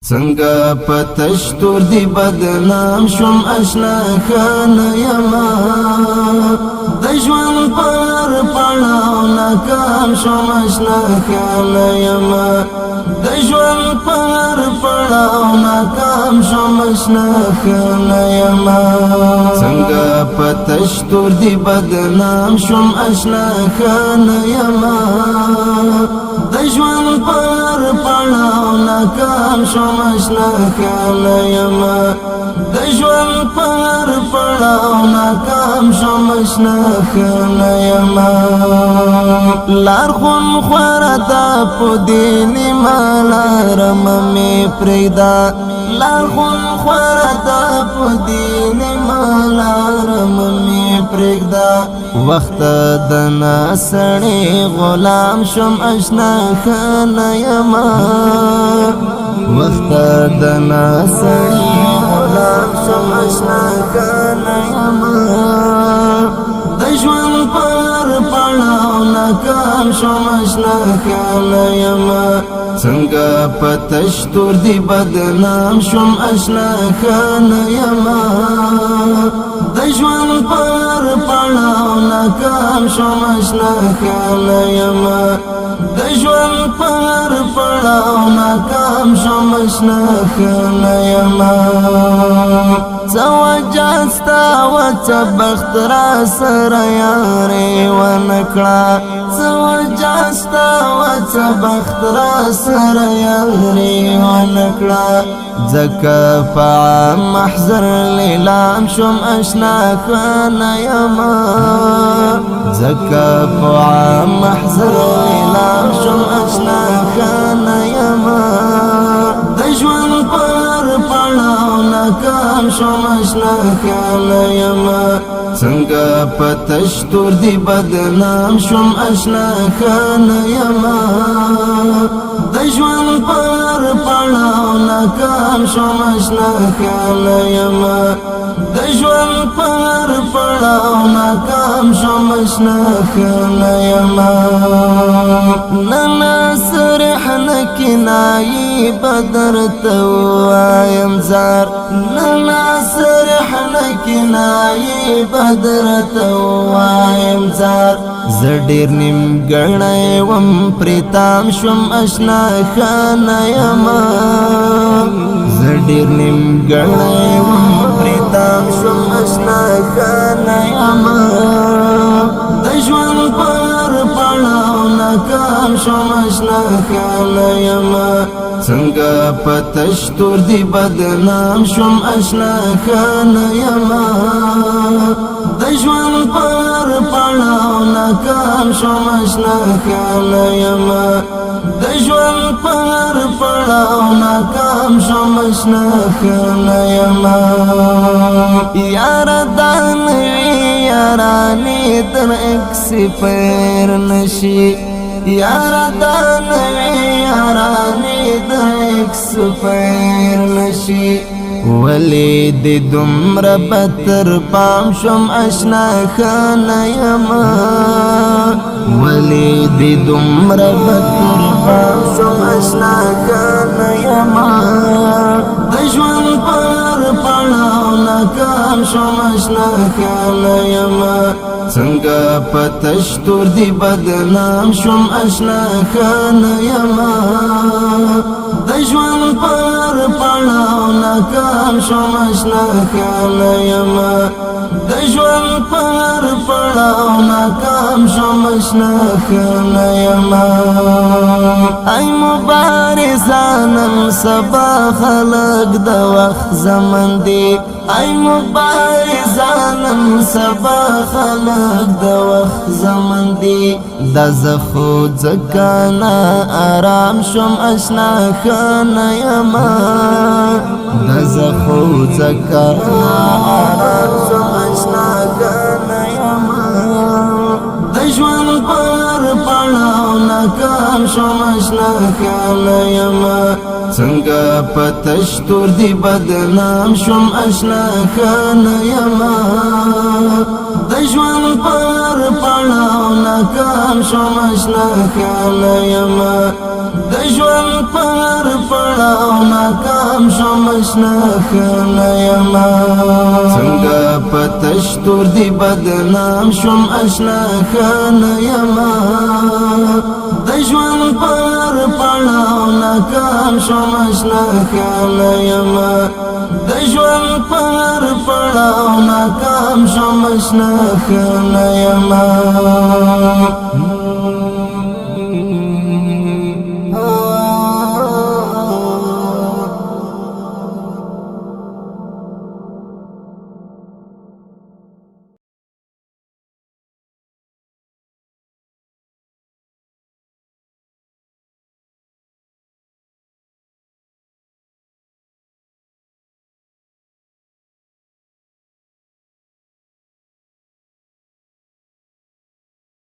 څنګه پتشتور دی بدنام شم اشنا خان یما د ژوند پر پړاو ناکام شم اشنا خان یما د ژوند پر پړاو ناکام شم اشنا خان یما څنګه پتشتور دی بدنام شم اشنا خان یما د ژوند پر پړاو ناکام شم اشنا خان یما د ژوند پر پړاو ناکام شم اشنا خان یما لار خون خوردا په دین مالارم می پرېدا لار خون خوردا په دین مالارم می پرېدا وخت د ناسړې غلام شم اشنا خان یما وقت د ناسړې غلام شم اشنا خان یما د ژوند پر پړاو ناکام شم اشنا خان یما څنګه پتشتور دی بدنام شم اشنا خان یما د ژوند پر پړاو ناکام شم اشنا خان یما د ژوند پر پړاو ناکام شم اشنا خان یما سوجاستا وڅبخت را سره یارې ونکړه سوجاستا وڅبخت را سره یارې ونکړه ځکه په محضر لیلام شم اشنا خان یما ځکه په محضر لیلام شم اشنا خان یما د ژوند پر پړاو ناکام شم اشنا خان یما څنګه پتشتور دی بدنام شم اشنا خان یما د ژوند پر پړاو ناکام شم اشنا خان یما د ژوند پر پړاو ناکام شم اشنا خان یما نن سرحن کنای بدر تو وایم زار نن سرحن کنای بدر تو وایم زار زډیر نیم ګړای وم پریتام شم اشنا خان یما زډیر نیم ګړای وم پریتام شم اشنا خان یما د ژوند پر پړاو ناکام شم اشنا خان یما څنګه پتشتور دی بدنام شم اشنا خان یما د ژوند پر پړاو ناکام شم اشنا خان یما د ژوند پر پړاو ناکام شم اشنا خان یما یار دان یارانی تر اکسپیر نشي یار دان یارانی تر اکسپیر نشي ولی دی دمر بتر پام شم اشنا خان یما ولی دی دمر بتر پام شم اشنا خان یما د ژوند پر پړاو ناکام شم اشنا خان یما څنګه پتشتور دی بدنام شم اشنا خان یما د ژوند پر پړاو ناکام شم اشنا خان یما د ژوند پر پړاو ناکام شم اشنا خان یما ای مبارزانم سبا خلق د وخت زمن دی ای مبارزانم سبا خلق د وخت زمن دی د زخو ځکانا آرام شم اشنا خان یما د زخو ځکانا آرام شم اشنا خان یما د ژوند پر پړاو ناکام شم اشنا خان یما څنګه پتشتور دی بدنام شم اشنا خان یما د ژوند پر پړاو ناکام شم اشنا خان یما د د ژوند پر پړاو ناکام شوم اشنا خانه یما څنګه په تشتور دی بدنام شوم اشنا خانه یما د ژوند پر پړاو ناکام شوم اشنا خانه یما د ژوند پر پړاو ناکام شوم اشنا خانه یما